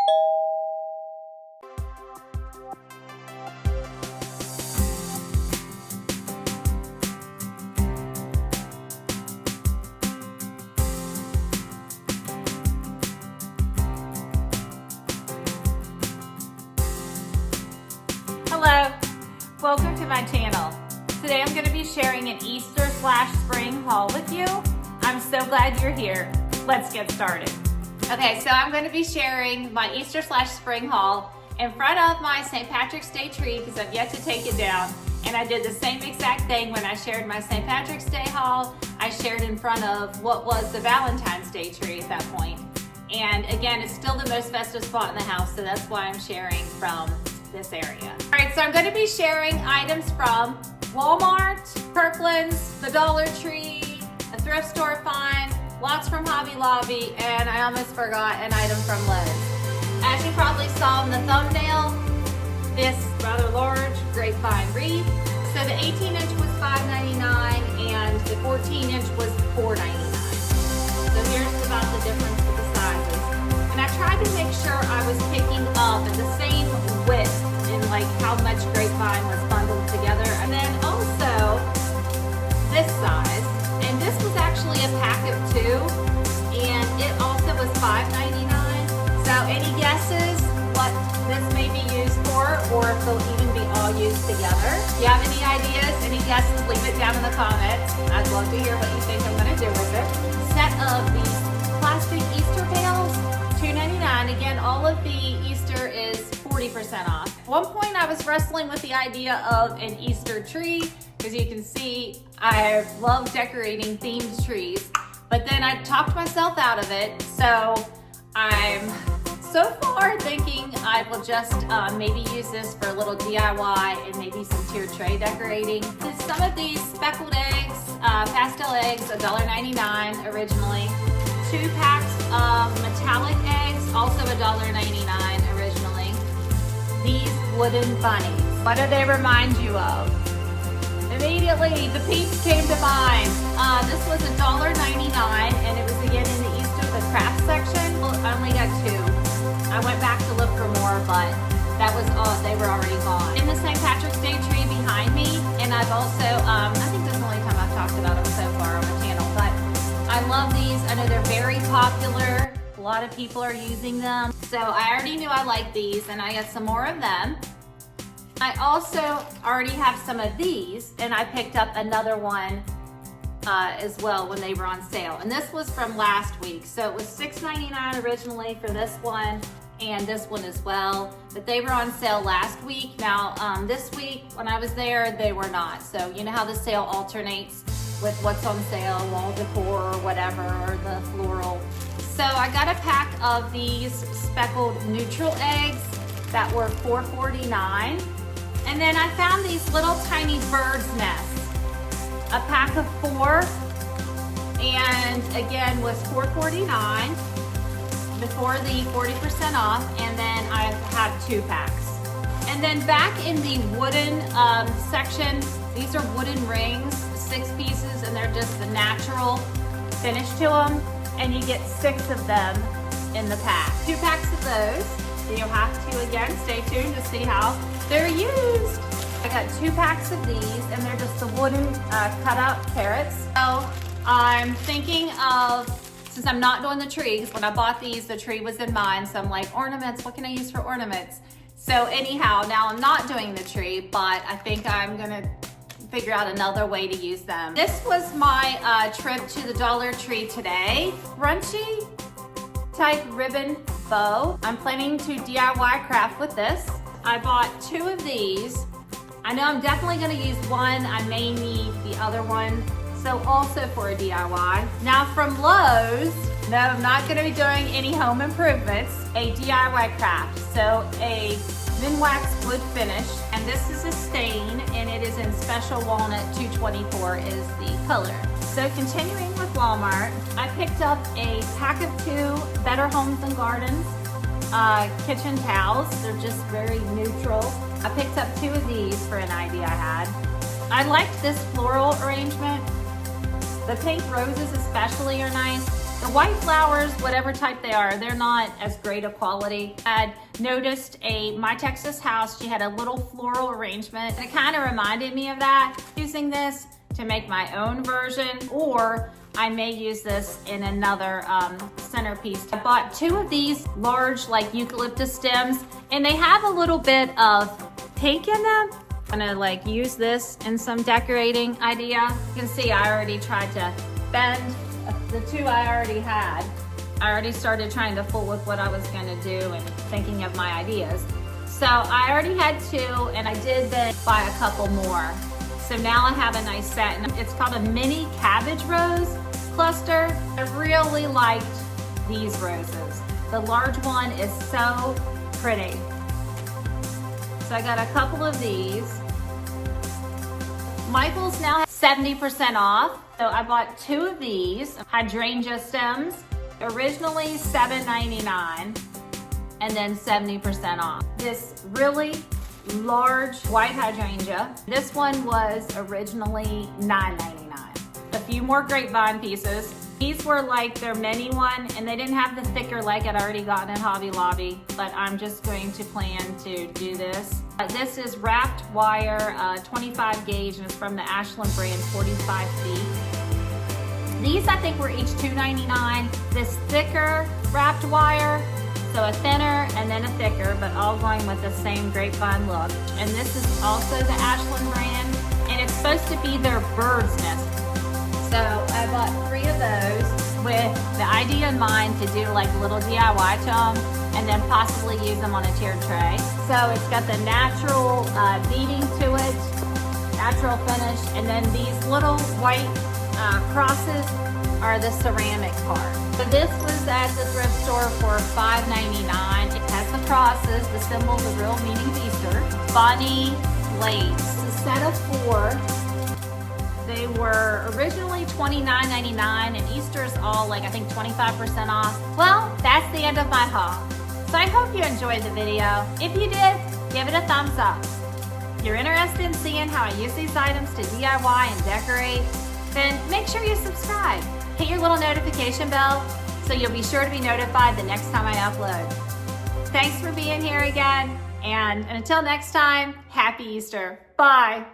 Hello, welcome to my channel. Today I'm going to be sharing an Easter/spring haul with you. I'm so glad you're here. Let's get started. Okay, so I'm going to be sharing my Easter/spring haul in front of my St. Patrick's Day tree because I've yet to take it down. And I did the same exact thing when I shared my St. Patrick's Day haul. I shared in front of what was the Valentine's Day tree at that point. And again, it's still the most festive spot in the house, so that's why I'm sharing from this area. All right, so I'm going to be sharing items from Walmart, Kirkland's, the Dollar Tree, a thrift store find, lots from Hobby Lobby, and I almost forgot an item from Lowe's. As you probably saw in the thumbnail, this rather large grapevine wreath. So the 18-inch was $5.99 and the 14-inch was $4.99. So here's about the difference with the sizes. And I tried to make sure I was picking up at the same width in like how much grapevine was bundled together. And then also this size. And this was actually a pack of 2. And it also was $5.99. So any guesses what this may be used for, or if they'll even be all used together? If you have any ideas, any guesses, leave it down in the comments. I'd love to hear what you think I'm gonna do with it. Set of these plastic Easter pails, $2.99. Again, all of the Easter is 40% off. At one point I was wrestling with the idea of an Easter tree, because you can see I love decorating themed trees, but then I talked myself out of it, so I'm so far thinking I will just maybe use this for a little DIY and maybe some tiered tray decorating. Some of these speckled eggs, pastel eggs, $1.99 originally. 2 packs of metallic eggs, also $1.99 originally. These wooden bunnies. What do they remind you of? Immediately, the peeps came to mind. This was $1.99 and it was again in the Easter the craft section. Well, I only got 2. I went back to look for more, but that was all, they were already gone. In the St. Patrick's Day tree behind me, and I've also, I think this is the only time I've talked about them so far on the channel, but I love these. I know they're very popular. A lot of people are using them. So I already knew I liked these, and I got some more of them. I also already have some of these, and I picked up another one as well when they were on sale. And this was from last week. So it was $6.99 originally for this one and this one as well. But they were on sale last week. Now this week when I was there, they were not. So you know how the sale alternates with what's on sale, wall decor or whatever, or the floral. So I got a pack of these speckled neutral eggs that were $4.49. And then I found these little tiny bird's nests. A pack of 4, and again was $4.49 before the 40% off, and then I have 2 packs. And then back in the wooden section, these are wooden rings, 6 pieces, and they're just the natural finish to them, and you get 6 of them in the pack. 2 packs of those, so you'll have to, again, stay tuned to see how they're used. I got 2 packs of these, and they're just the wooden cut-out carrots. So I'm thinking of, since I'm not doing the trees, when I bought these, the tree was in mind, so I'm like, ornaments, what can I use for ornaments? So anyhow, now I'm not doing the tree, but I think I'm gonna figure out another way to use them. This was my trip to the Dollar Tree today. Crunchy type ribbon bow. I'm planning to DIY craft with this. I bought 2 of these. I know I'm definitely gonna use one. I may need the other one. So also for a DIY. Now from Lowe's, no, I'm not gonna be doing any home improvements, a DIY craft. So a Minwax wood finish, and this is a stain, and it is in Special Walnut 224 is the color. So continuing with Walmart, I picked up a pack of 2 Better Homes and Gardens kitchen towels. They're just very neutral. I picked up 2 of these for an idea I had. I liked this floral arrangement. The pink roses especially are nice. The white flowers, whatever type they are, they're not as great a quality. I noticed My Texas House, she had a little floral arrangement. It kind of reminded me of that. Using this to make my own version, or I may use this in another centerpiece. I bought 2 of these large like eucalyptus stems, and they have a little bit of pink in them. I'm gonna like use this in some decorating idea. You can see I already tried to bend the 2 I already had. I already started trying to fool with what I was gonna do and thinking of my ideas. So I already had 2, and I did then buy a couple more. So now I have a nice set, and it's called a mini cabbage rose cluster. I really liked these roses. The large one is so pretty. So I got a couple of these. Michael's now has 70% off. So I bought 2 of these hydrangea stems, originally $7.99, and then 70% off. This really large white hydrangea. This one was originally $9.99. A few more grapevine pieces. These were like their mini one, and they didn't have the thicker like I'd already gotten at Hobby Lobby, but I'm just going to plan to do this. This is wrapped wire, 25 gauge, and it's from the Ashland brand, 45 feet. These I think were each $2.99. This thicker wrapped wire, so a thinner and then a thicker, but all going with the same grapevine look. And this is also the Ashland brand, and it's supposed to be their bird's nest. So I bought 3 of those with the idea in mind to do like a little DIY to them and then possibly use them on a tiered tray. So it's got the natural beading to it, natural finish, and then these little white crosses are the ceramic part. So this was at the thrift store for $5.99. It has the crosses, the symbol, the real meaning of Easter. Bunny lace. It's a set of 4. They were originally $29.99, and Easter's all like I think 25% off. Well, that's the end of my haul. So I hope you enjoyed the video. If you did, give it a thumbs up. If you're interested in seeing how I use these items to DIY and decorate, then make sure you subscribe. Hit your little notification bell so you'll be sure to be notified the next time I upload. Thanks for being here again, and until next time, happy Easter. Bye.